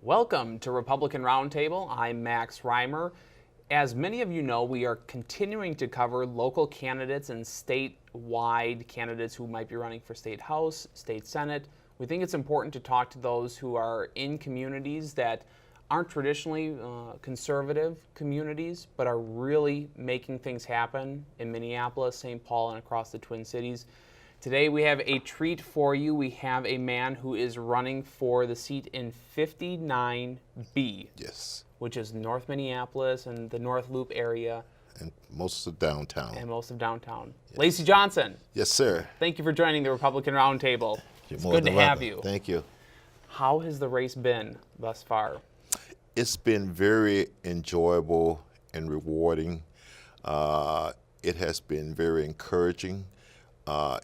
Welcome to Republican Roundtable. I'm Max Reimer. As many of you know, we are continuing to cover local candidates and statewide candidates who might be running for state house, state senate. We think it's important to talk to those who are in communities that aren't traditionally conservative communities, but are really making things happen in Minneapolis, St. Paul, and across the Twin Cities. Today we have a treat for you. We have a man who is running for the seat in 59B. Yes. Which is North Minneapolis and the North Loop area. And most of downtown. Yes. Lacy Johnson. Yes, sir. Thank you for joining the Republican Roundtable. You're It's more good to than have welcome. you. Thank you. How has the race been thus far? It's been very enjoyable and rewarding. It has been very encouraging.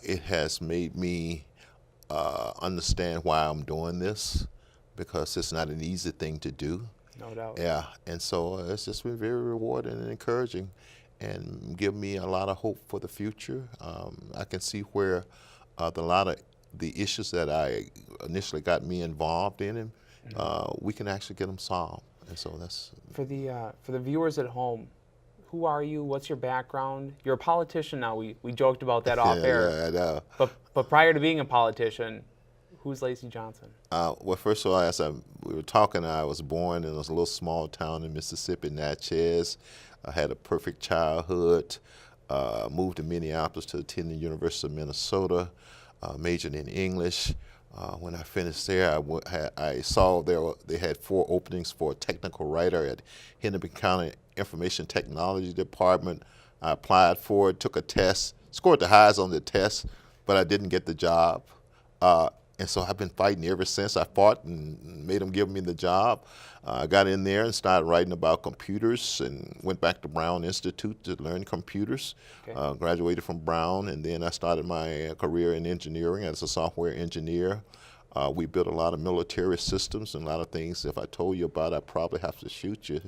It has made me understand why I'm doing this, because it's not an easy thing to do. No doubt. Yeah, and so it's just been very rewarding and encouraging, and give me a lot of hope for the future. I can see where a lot of the issues that I initially got me involved in, we can actually get them solved. And so that's for the viewers at home. Who are you? What's your background? You're a politician now. We joked about that off air. Yeah, I know. But prior to being a politician, who's Lacy Johnson? Well, first of all, as we were talking, I was born in a little small town in Mississippi, Natchez. I had a perfect childhood. Moved to Minneapolis to attend the University of Minnesota. Majored in English. When I finished there, I saw they had 4 openings for a technical writer at Hennepin County Information Technology Department. I applied for it, took a test, scored the highest on the test, but I didn't get the job. And so I've been fighting ever since. I fought and made them give me the job. I got in there and started writing about computers and went back to Brown Institute to learn computers. Okay. Graduated from Brown, and then I started my career in engineering as a software engineer. We built a lot of military systems and a lot of things. If I told you about it, I'd probably have to shoot you.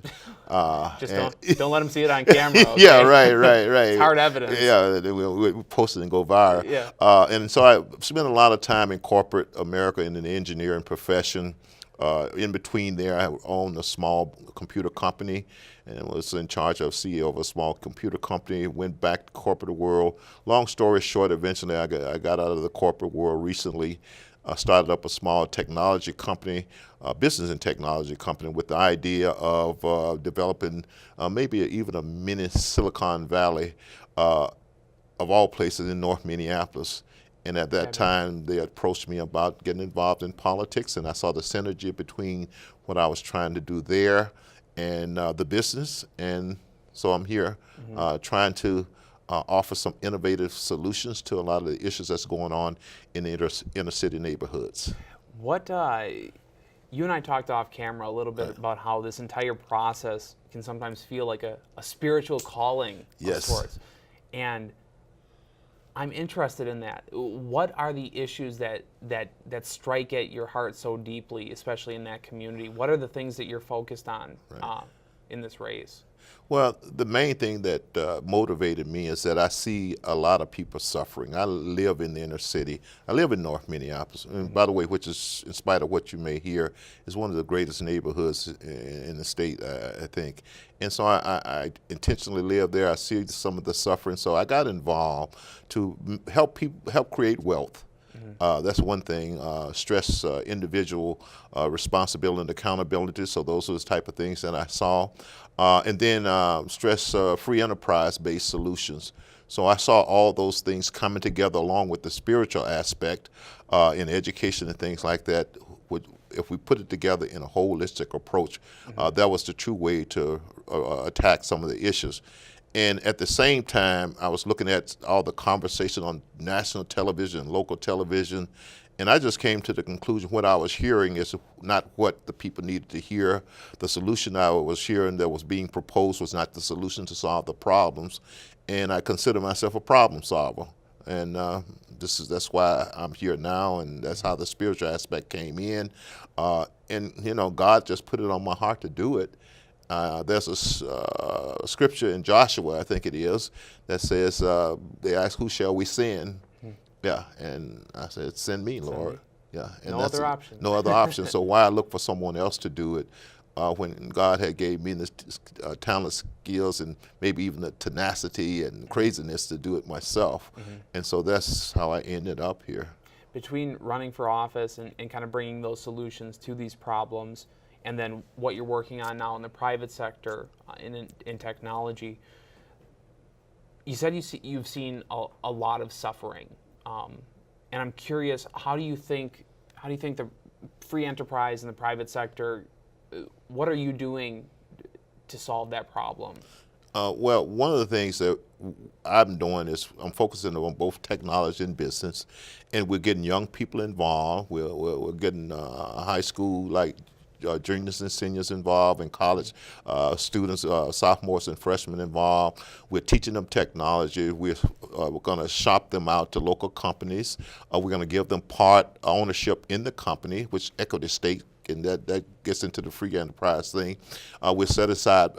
Just don't let them see it on camera. Okay? Yeah, right. It's hard evidence. Yeah, we post it and go viral. Yeah. And so I spent a lot of time in corporate America in the engineering profession. In between there, I owned a small computer company and was in charge of CEO of a small computer company. Went back to corporate world. Long story short, eventually I got out of the corporate world recently. Started up a small technology company, business and technology company, with the idea of developing maybe even a mini Silicon Valley of all places in North Minneapolis. And at that time, they approached me about getting involved in politics, and I saw the synergy between what I was trying to do there and the business. And so I'm here trying to offer some innovative solutions to a lot of the issues that's going on in the inner city neighborhoods. What you and I talked off camera a little bit about how this entire process can sometimes feel like a spiritual calling of sorts. And I'm interested in that. What are the issues that strike at your heart so deeply, especially in that community? What are the things that you're focused on in this race? Well, the main thing that motivated me is that I see a lot of people suffering. I live in the inner city. I live in North Minneapolis. And by the way, which is, in spite of what you may hear, is one of the greatest neighborhoods in the state, I think. And so I intentionally live there. I see some of the suffering. So I got involved to help people, help create wealth. That's one thing. Stress individual responsibility and accountability. So those are the type of things that I saw. And then stress free enterprise-based solutions. So I saw all those things coming together along with the spiritual aspect in education and things like that. If we put it together in a holistic approach, that was the true way to attack some of the issues. And at the same time, I was looking at all the conversation on national television, local television, and I just came to the conclusion what I was hearing is not what the people needed to hear. The solution I was hearing that was being proposed was not the solution to solve the problems, and I consider myself a problem solver. And that's why I'm here now, and that's how the spiritual aspect came in. And you know, God just put it on my heart to do it. There's a scripture in Joshua, I think it is, that says, they ask, who shall we send? Yeah, and I said, send me, Lord. Yeah, and No that's other option. no other option. So why I look for someone else to do it when God had gave me this talent, skills, and maybe even the tenacity and craziness to do it myself. And so that's how I ended up here. Between running for office and kind of bringing those solutions to these problems, and then what you're working on now in the private sector in technology, you said you've seen a lot of suffering, and I'm curious, how do you think the free enterprise and the private sector, what are you doing to solve that problem? Well, one of the things that I'm doing is I'm focusing on both technology and business, and we're getting young people involved. We're getting high school, like juniors and seniors involved, and college students, sophomores and freshmen involved. We're teaching them technology. We're going to shop them out to local companies. We're going to give them part ownership in the company, which equity stake, and that gets into the free enterprise thing. We set aside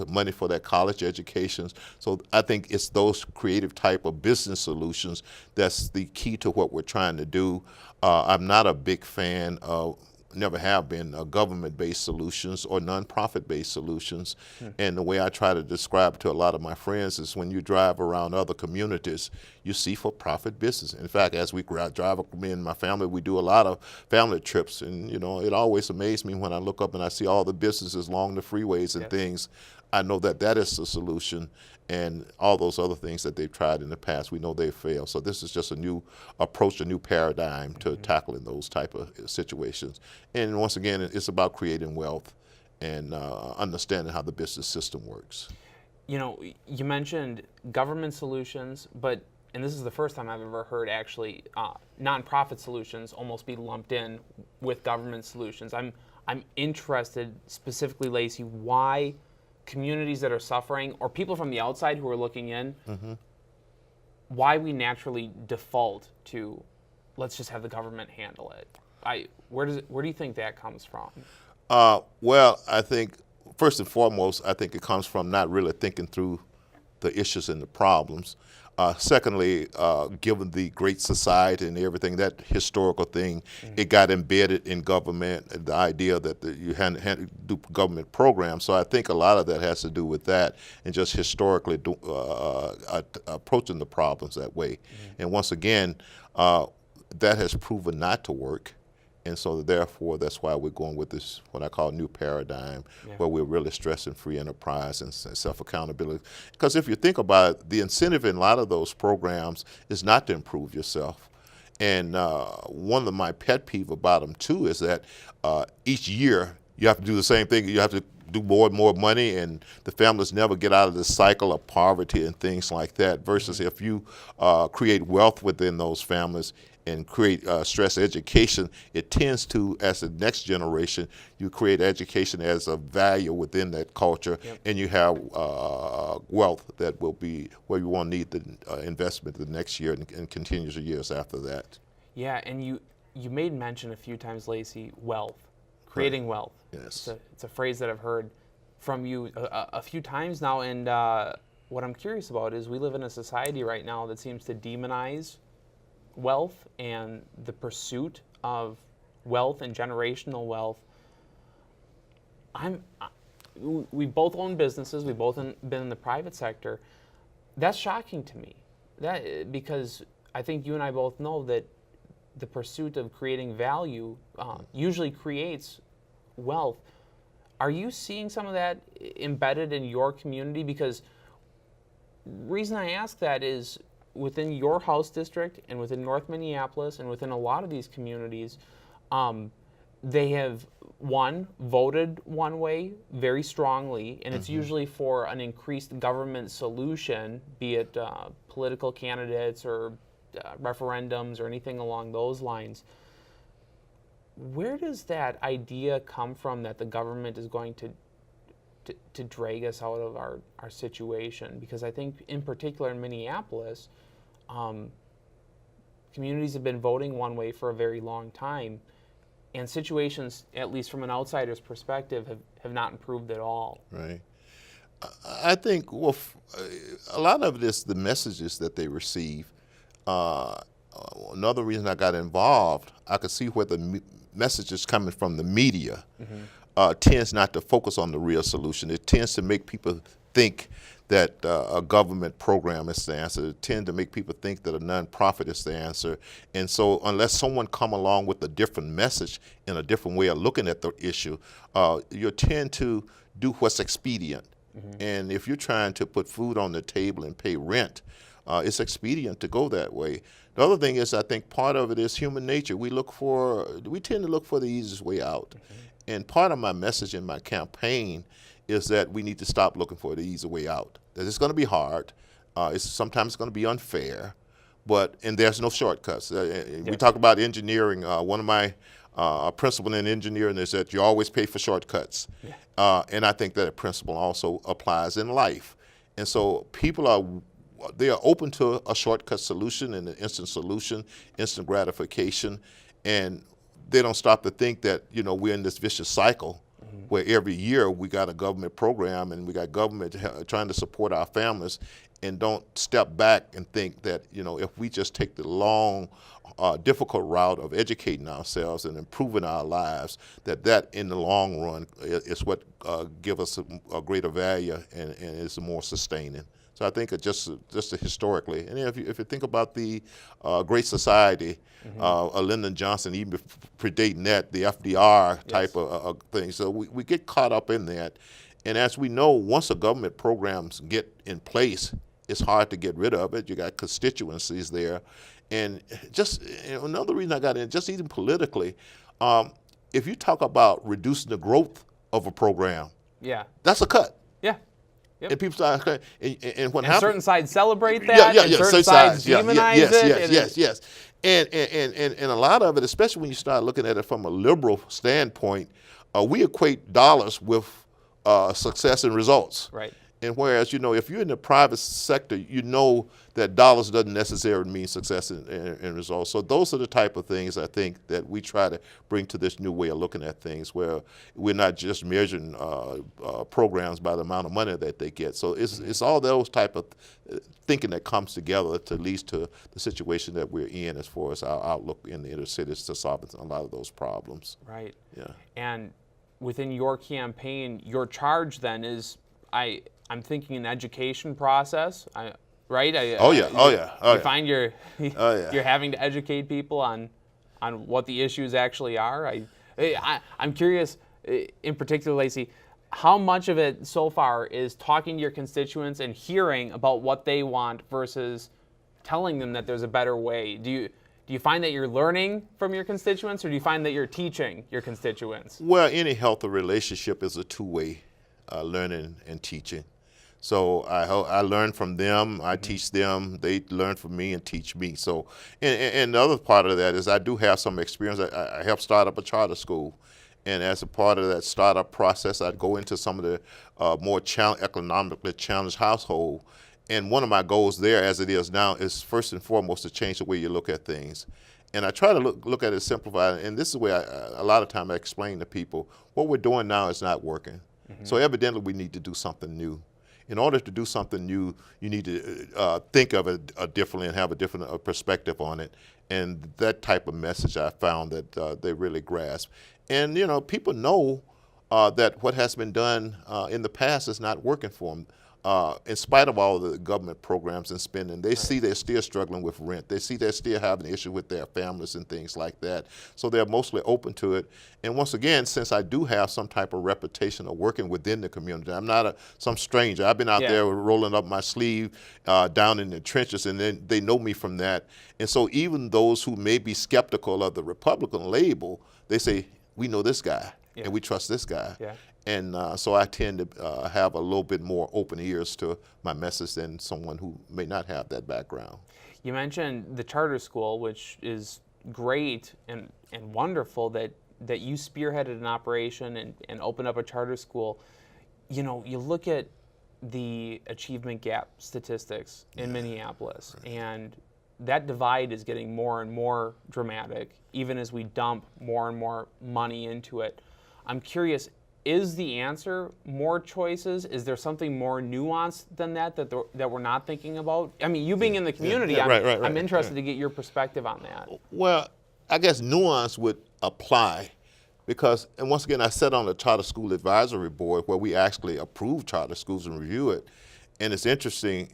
money for their college educations. So I think it's those creative type of business solutions that's the key to what we're trying to do. I'm not a big fan of, never have been, government-based solutions or nonprofit-based solutions. And the way I try to describe to a lot of my friends is when you drive around other communities, you see for-profit business. In fact, as we drive, me and my family, we do a lot of family trips, and it always amazes me when I look up and I see all the businesses along the freeways and things. I know that is the solution, and all those other things that they've tried in the past, we know they've failed. So this is just a new approach, a new paradigm to tackling those type of situations. And once again, it's about creating wealth and understanding how the business system works. You mentioned government solutions, and this is the first time I've ever heard actually nonprofit solutions almost be lumped in with government solutions. I'm interested specifically, Lacy, why communities that are suffering, or people from the outside who are looking in, why we naturally default to, let's just have the government handle it. Where do you think that comes from? Well, I think first and foremost, I think it comes from not really thinking through the issues and the problems. Secondly, given the Great Society and everything, that historical thing, it got embedded in government, the idea that you had to do government programs. So I think a lot of that has to do with that, and just historically approaching the problems that way. And once again, that has proven not to work. And so therefore, that's why we're going with this, what I call new paradigm, where we're really stressing free enterprise and self-accountability. Because if you think about it, the incentive in a lot of those programs is not to improve yourself. And one of my pet peeve about them too is that each year you have to do the same thing. You have to do more and more money, and the families never get out of the cycle of poverty and things like that, versus if you create wealth within those families and create stress education, it tends to, as the next generation, you create education as a value within that culture, and you have wealth that will be where you won't need the investment the next year and continues the years after that. Yeah, and you made mention a few times, Lacy, wealth, creating wealth. Yes. It's a phrase that I've heard from you a few times now, and what I'm curious about is we live in a society right now that seems to demonize wealth and the pursuit of wealth and generational wealth. We both own businesses. We've both been in the private sector. That's shocking to me. Because I think you and I both know that the pursuit of creating value usually creates wealth. Are you seeing some of that embedded in your community? Because the reason I ask that is, within your house district and within North Minneapolis and within a lot of these communities, they have, voted one way very strongly, and it's usually for an increased government solution, be it political candidates or referendums or anything along those lines. Where does that idea come from that the government is going to drag us out of our situation? Because I think in particular in Minneapolis, communities have been voting one way for a very long time, and situations, at least from an outsider's perspective, have not improved at all. Right. I think, well, a lot of it is the messages that they receive. another reason I got involved, I could see where the messages coming from the media tends not to focus on the real solution. It tends to make people think that a government program is the answer. It tends to make people think that a nonprofit is the answer. And so unless someone come along with a different message and a different way of looking at the issue, you tend to do what's expedient. And if you're trying to put food on the table and pay rent, it's expedient to go that way. The other thing is, I think part of it is human nature. We tend to look for the easiest way out. And part of my message in my campaign is that we need to stop looking for the easy way out. That it's going to be hard. Sometimes it's going to be unfair, and there's no shortcuts. We talk about engineering. One of my principle in engineering is that you always pay for shortcuts. And I think that principle also applies in life. And so they are open to a shortcut solution and an instant solution, instant gratification, and they don't stop to think that we're in this vicious cycle where every year we got a government program and we got government trying to support our families, and don't step back and think that if we just take the long, difficult route of educating ourselves and improving our lives, that in the long run is what give us a greater value and is more sustaining. So I think just historically, and if you think about the Great Society, Lyndon Johnson, even predating that, the FDR type of thing. So we get caught up in that. And as we know, once a government programs get in place, it's hard to get rid of it. You got constituencies there. And just another reason I got in, just even politically, if you talk about reducing the growth of a program, that's a cut. And people start, and what happens? Certain sides celebrate that, and certain sides demonize it. Yes. And a lot of it, especially when you start looking at it from a liberal standpoint, we equate dollars with success and results. Right. And whereas, if you're in the private sector, that dollars doesn't necessarily mean success and results. So those are the type of things I think that we try to bring to this new way of looking at things, where we're not just measuring programs by the amount of money that they get. So it's all those type of thinking that comes together to lead to the situation that we're in as far as our outlook in the inner cities to solve a lot of those problems. Right. Yeah. And within your campaign, your charge then is, I'm thinking an education process, right? You find you're having to educate people on what the issues actually are. I'm curious, in particular, Lacy, how much of it so far is talking to your constituents and hearing about what they want versus telling them that there's a better way? Do you find that you're learning from your constituents, or do you find that you're teaching your constituents? Well, any healthy relationship is a two-way, learning and teaching. So I learn from them, I teach them, they learn from me and teach me. So, and the other part of that is I do have some experience. I helped start up a charter school. And as a part of that startup process, I'd go into some of the more economically challenged household. And one of my goals there, as it is now, is first and foremost to change the way you look at things. And I try to look at it simplified. And this is where a lot of time I explain to people, what we're doing now is not working. So evidently we need to do something new. In order to do something new, you need to think of it differently and have a different perspective on it. And that type of message I found that they really grasp. And people know that what has been done in the past is not working for them. In spite of all the government programs and spending, they see they're still struggling with rent. They see they're still having issues with their families and things like that. So they're mostly open to it. And once again, since I do have some type of reputation of working within the community, I'm not some stranger. I've been out there rolling up my sleeve down in the trenches, and then they know me from that. And so even those who may be skeptical of the Republican label, they say, we know this guy and we trust this guy. And so I tend to have a little bit more open ears to my message than someone who may not have that background. You mentioned the charter school, which is great and wonderful that you spearheaded an operation and opened up a charter school. You look at the achievement gap statistics in Minneapolis, and that divide is getting more and more dramatic, even as we dump more and more money into it. I'm curious, is the answer more choices? Is there something more nuanced than that we're not thinking about? I mean, you being in the community, I'm interested to get your perspective on that. Well, I guess nuance would apply because, and once again, I sat on the Charter School Advisory Board where we actually approve charter schools and review it. And it's interesting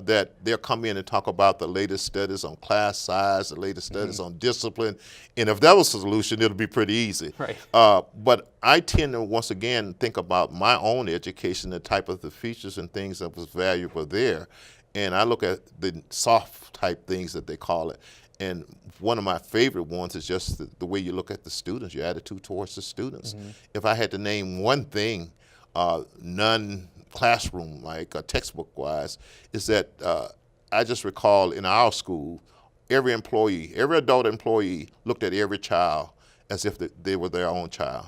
that they'll come in and talk about the latest studies on class size, the latest studies on discipline. And if that was the solution, it'll be pretty easy. Right. But I tend to, once again, think about my own education, the type of the features and things that was valuable there. And I look at the soft type things that they call it. And one of my favorite ones is just the way you look at the students, your attitude towards the students. If I had to name one thing, non-classroom, like textbook-wise, is that I just recall in our school, every adult employee looked at every child as if they were their own child.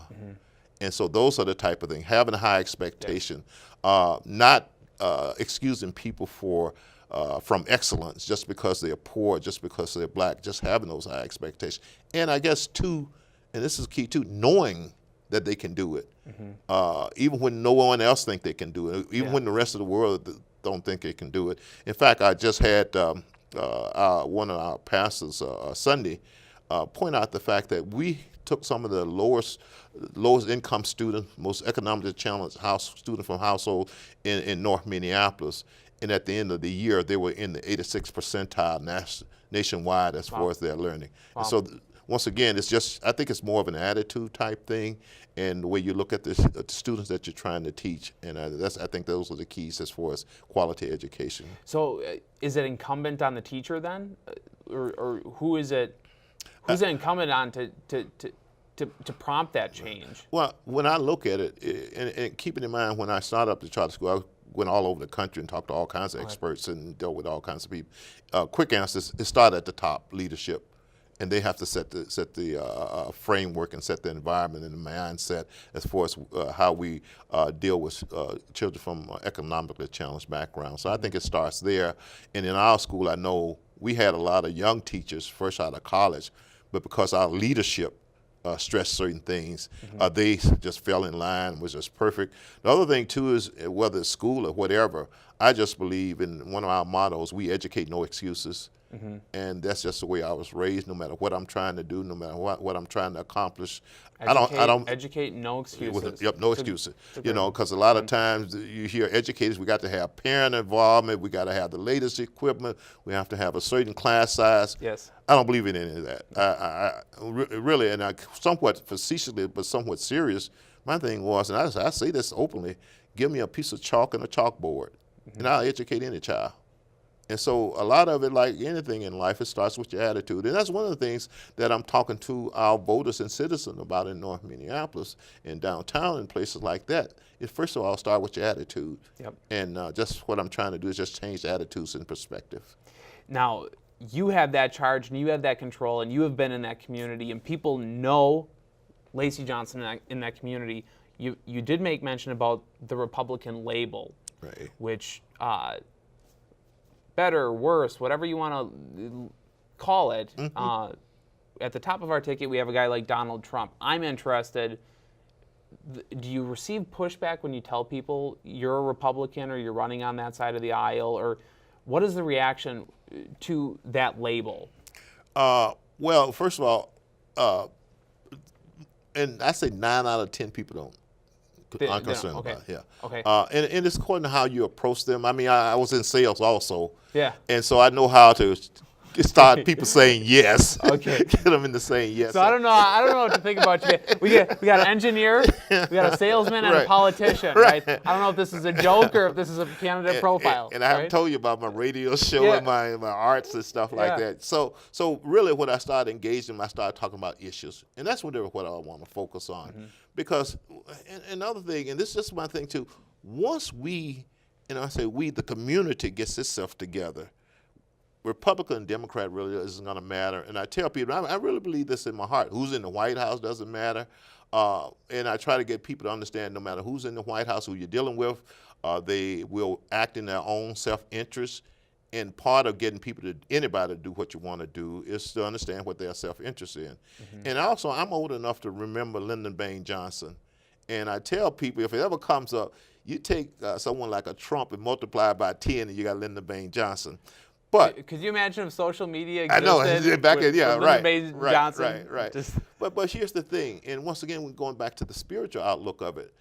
And so those are the type of things, having a high expectation, not excusing people from excellence just because they're poor, just because they're black, just having those high expectations. And I guess too, and this is key too, knowing that they can do it, even when no one else think they can do it, even when the rest of the world don't think they can do it. In fact, I just had one of our pastors Sunday point out the fact that we took some of the lowest income students, most economically challenged students from household in North Minneapolis, and at the end of the year, they were in the 86th percentile nationwide as far as their learning. And so once again, it's just, I think it's more of an attitude type thing and the way you look at the students that you're trying to teach. And I think those are the keys as far as quality education. So is it incumbent on the teacher then? Or who is it? Who's it incumbent on to prompt that change? Well, when I look at it, and keeping in mind when I started up the charter school, I went all over the country and talked to all kinds of experts and dealt with all kinds of people. Quick answer is it started at the top, leadership. And they have to set the framework and set the environment and the mindset as far as how we deal with children from economically challenged backgrounds. So I think it starts there. And in our school, I know we had a lot of young teachers fresh out of college, but because our leadership stressed certain things, they just fell in line, was just perfect. The other thing too is whether it's school or whatever, I just believe in one of our mottos, we educate no excuses. And that's just the way I was raised. No matter what I'm trying to do, no matter what I'm trying to accomplish, I don't educate no excuses. No excuses. You know, because a lot of times you hear educators, we got to have parent involvement, we got to have the latest equipment, we have to have a certain class size. Yes. I don't believe in any of that. I really, and I somewhat facetiously, but somewhat serious. My thing was, and I say this openly: give me a piece of chalk and a chalkboard, and I'll educate any child. And so a lot of it, like anything in life, it starts with your attitude. And that's one of the things that I'm talking to our voters and citizens about in North Minneapolis and downtown and places like that. Is first of all, start with your attitude. And just what I'm trying to do is just change attitudes and perspective. Now, you have that charge and you have that control and you have been in that community and people know Lacy Johnson in that community. You did make mention about the Republican label, right? Which better, worse, whatever you want to call it. At the top of our ticket, we have a guy like Donald Trump. I'm interested, do you receive pushback when you tell people you're a Republican or you're running on that side of the aisle? Or what is the reaction to that label? Well, first of all, and I say 9 out of 10 people aren't concerned about it. Okay. And it's according to how you approach them. I mean, I was in sales also. Yeah. And so I know how to start people saying yes. Okay. Get them into saying yes. So I don't know what to think about you. We got an engineer, we got a salesman, and a politician, right? I don't know if this is a joke or if this is a candidate profile. And I haven't told you about my radio show and my arts and stuff like that. So really when I started engaging, I started talking about issues. And that's what I want to focus on. Because another thing, and this is just my thing too, once we, and I say we, the community gets itself together, Republican and Democrat really isn't going to matter. And I tell people, I really believe this in my heart. Who's in the White House doesn't matter. And I try to get people to understand no matter who's in the White House, who you're dealing with, they will act in their own self-interest. And part of getting anybody to do what you want to do is to understand what their self-interest in. And also, I'm old enough to remember Lyndon Baines Johnson. And I tell people, if it ever comes up, you take someone like a Trump and multiply it by 10, and you got Lyndon Baines Johnson. But could you imagine if social media I know existed back with, in, yeah, with right, Lyndon Baines right, Johnson? right. Just, But here's the thing, and once again, we're going back to the spiritual outlook of it.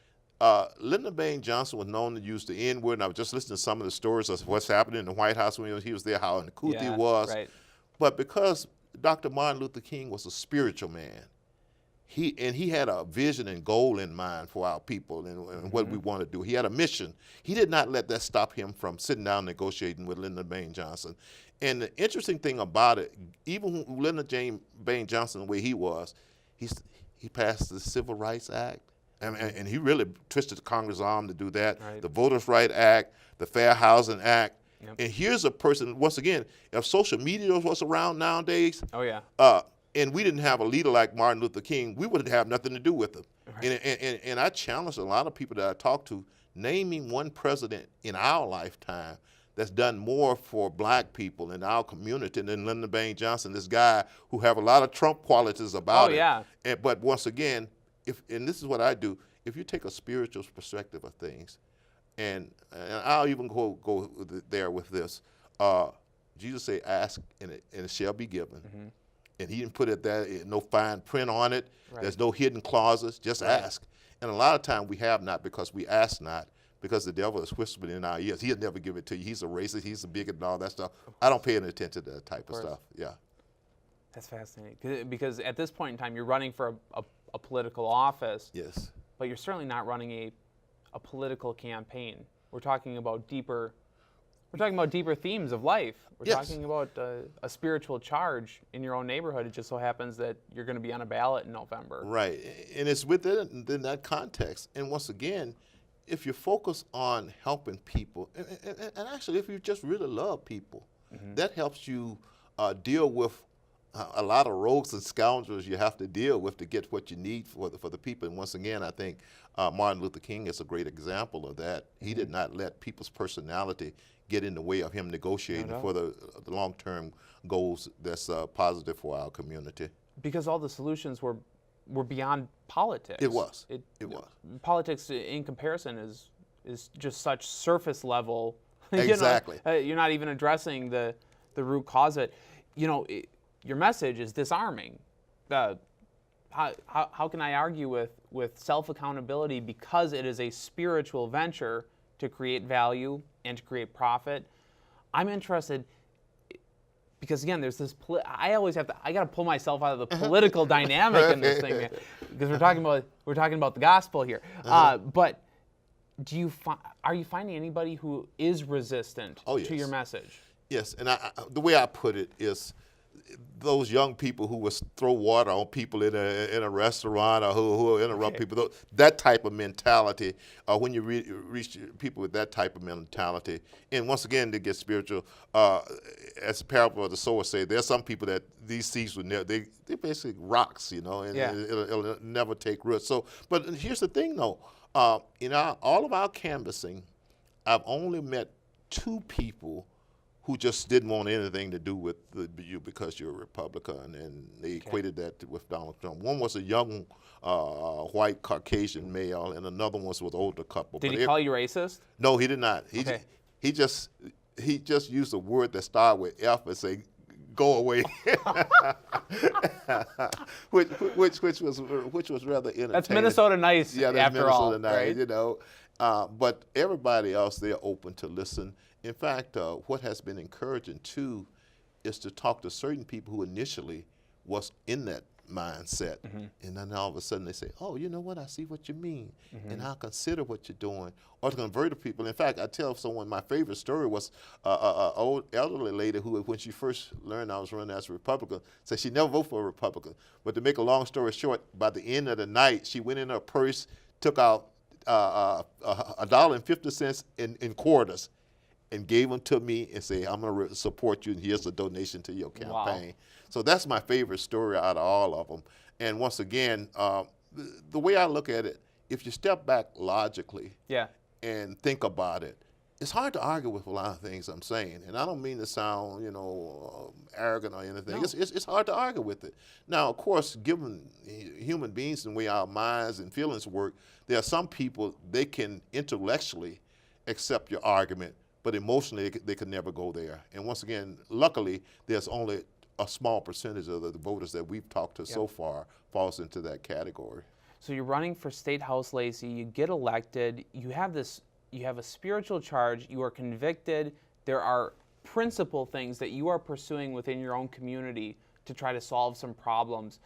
Lyndon Baines Johnson was known to use the N-word, and I was just listening to some of the stories of what's happening in the White House when he was there, how uncouth he was. Right. But because Dr. Martin Luther King was a spiritual man, he had a vision and goal in mind for our people and what we want to do. He had a mission. He did not let that stop him from sitting down negotiating with Lyndon Baines Johnson. And the interesting thing about it, even Lyndon Baines Johnson, the way he was, he passed the Civil Rights Act. And he really twisted the Congress' arm to do that. Right. The Voters' Rights Act, the Fair Housing Act. Yep. And here's a person, once again, if social media was around nowadays, and we didn't have a leader like Martin Luther King, we would have nothing to do with him. Right. And I challenge a lot of people that I talk to, naming one president in our lifetime that's done more for black people in our community than Lyndon Baines Johnson, this guy who have a lot of Trump qualities about it. But once again, and this is what I do, if you take a spiritual perspective of things, and I'll even go there with this, Jesus said, ask and it shall be given. Mm-hmm. And he didn't put it there, no fine print on it. Right. There's no hidden clauses, just ask. And a lot of time we have not because we ask not, because the devil is whispering in our ears. He'll never give it to you. He's a racist, he's a bigot and all that stuff. I don't pay any attention to that type of stuff, That's fascinating, because at this point in time, you're running for a political office. Yes. But you're certainly not running a political campaign. We're talking about deeper themes of life. We're talking about a spiritual charge in your own neighborhood. It just so happens that you're going to be on a ballot in November. Right, and it's within that context. And once again, if you focus on helping people, and actually if you just really love people, that helps you deal with a lot of rogues and scoundrels you have to deal with to get what you need for the people. And once again, I think Martin Luther King is a great example of that. He did not let people's personality get in the way of him negotiating for the long-term goals that's positive for our community. Because all the solutions were beyond politics. It was. It was. Politics, in comparison, is just such surface level. Exactly. You're not even addressing the root cause of it. Your message is disarming. How can I argue with self-accountability, because it is a spiritual venture to create value and to create profit? I'm interested because, again, there's this. I got to pull myself out of the political dynamic in this thing, because we're talking about the gospel here. But are you finding anybody who is resistant to your message? Yes, and the way I put it is, those young people who would throw water on people in a restaurant, or who interrupt people, that type of mentality, when you reach people with that type of mentality, and once again, they get spiritual, as the parable of the sower say, there's some people that these seeds would never, they're basically rocks, and it'll never take root. So, but here's the thing though, in all of our canvassing, I've only met 2 people who just didn't want anything to do with you because you're a Republican, and they equated that with Donald Trump. One was a young white Caucasian male, and another one was an older couple. Did he call you racist? No, he did not. He just used a word that started with F and say, "Go away," which was rather entertaining. That's Minnesota nice. Yeah, that's after Minnesota all, nice, right? But everybody else, they're open to listen. In fact, what has been encouraging too is to talk to certain people who initially was in that mindset, and then all of a sudden they say, "Oh, you know what? I see what you mean, and I'll consider what you're doing." Or to convert people. In fact, I tell someone my favorite story was an old elderly lady who, when she first learned I was running as a Republican, said she never voted for a Republican. But to make a long story short, by the end of the night, she went in her purse, took out $1.50 in quarters, and gave them to me and say, "I'm going to support you, and here's a donation to your campaign." Wow. So that's my favorite story out of all of them. And once again, the way I look at it, if you step back logically and think about it, it's hard to argue with a lot of things I'm saying, and I don't mean to sound, arrogant or anything. No. It's hard to argue with it. Now, of course, given human beings and the way our minds and feelings work, there are some people, they can intellectually accept your argument, but emotionally they can never go there. And once again, luckily, there's only a small percentage of the voters that we've talked to so far falls into that category. So you're running for State House, Lacy. You get elected. You have a spiritual charge. You are convicted. There are principal things that you are pursuing within your own community to try to solve some problems.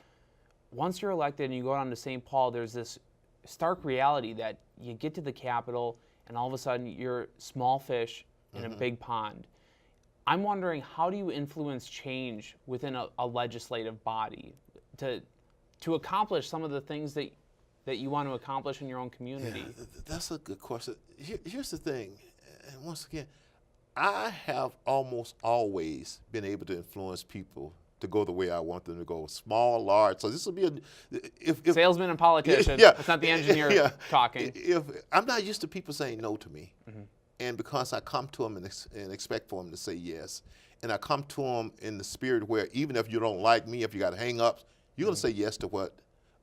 Once you're elected and you go down to St. Paul, there's this stark reality that you get to the Capitol and all of a sudden you're small fish in a big pond. I'm wondering, how do you influence change within a legislative body to accomplish some of the things that you want to accomplish in your own community? Yeah, that's a good question. Here's the thing, and once again, I have almost always been able to influence people to go the way I want them to go, small, large. So this will be if salesman and politician. Yeah, it's not the engineer talking. If I'm not used to people saying no to me, and because I come to them and expect for them to say yes, and I come to them in the spirit where even if you don't like me, if you got hang-ups, you're going to say yes to what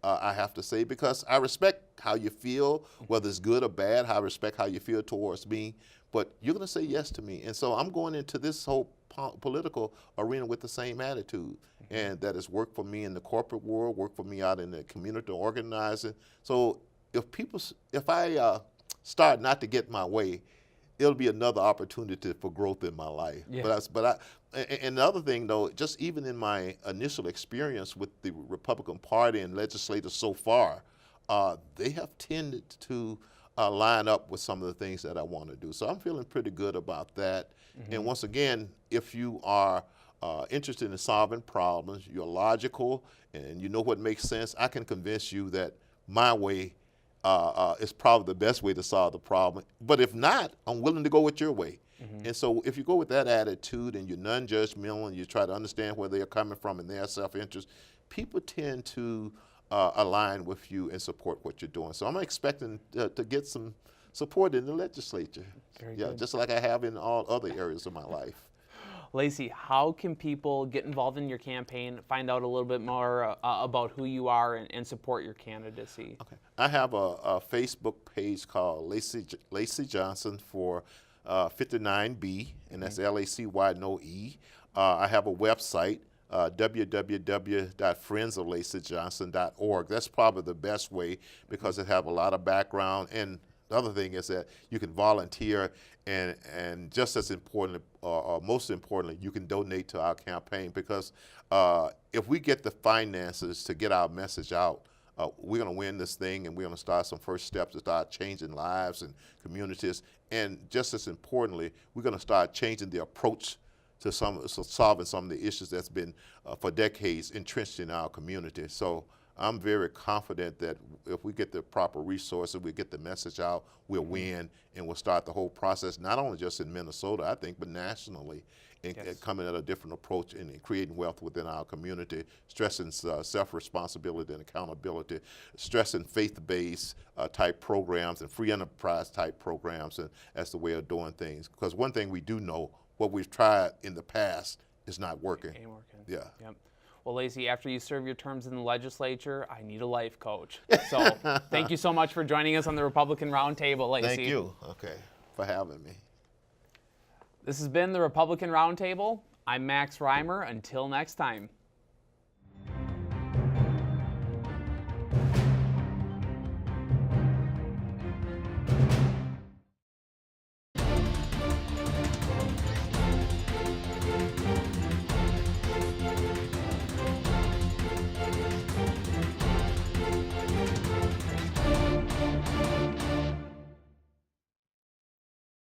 I have to say, because I respect how you feel, whether it's good or bad. I respect how you feel towards me, but you're going to say yes to me. And so I'm going into this whole political arena with the same attitude, and that has worked for me in the corporate world, worked for me out in the community organizing. So if I start not to get my way, it'll be another opportunity for growth in my life. Yeah. And the other thing, though, just even in my initial experience with the Republican Party and legislators so far, they have tended to line up with some of the things that I want to do. So I'm feeling pretty good about that. And once again, if you are interested in solving problems, you're logical, and you know what makes sense, I can convince you that my way is probably the best way to solve the problem. But if not, I'm willing to go with your way. And so if you go with that attitude and you're non-judgmental and you try to understand where they're coming from and their self-interest, people tend to align with you and support what you're doing. So I'm expecting to get some support in the legislature. Very good. Just like I have in all other areas of my life. Lacy, how can people get involved in your campaign, find out a little bit more about who you are and support your candidacy? Okay. I have a Facebook page called Lacy Johnson for 59B, and that's Lacy, no E. I have a website, www.friendsoflacyjohnson.org. That's probably the best way because it has a lot of background. And the other thing is that you can volunteer, and just as important, or most importantly, you can donate to our campaign, because if we get the finances to get our message out, we're going to win this thing, and we're going to start some first steps to start changing lives and communities. And just as importantly, we're going to start changing the approach to solving some of the issues that's been for decades entrenched in our community. So I'm very confident that if we get the proper resources, we get the message out, we'll win, and we'll start the whole process, not only just in Minnesota, I think, but nationally, and coming at a different approach and creating wealth within our community, stressing self-responsibility and accountability, stressing faith-based type programs and free enterprise type programs, and that's the way of doing things. Because one thing we do know, what we've tried in the past is not working. Ain't working. Yeah. Yep. Well, Lacy, after you serve your terms in the legislature, I need a life coach. So thank you so much for joining us on the Republican Roundtable, Lacy. Thank you. Okay, for having me. This has been the Republican Roundtable. I'm Max Reimer. Until next time.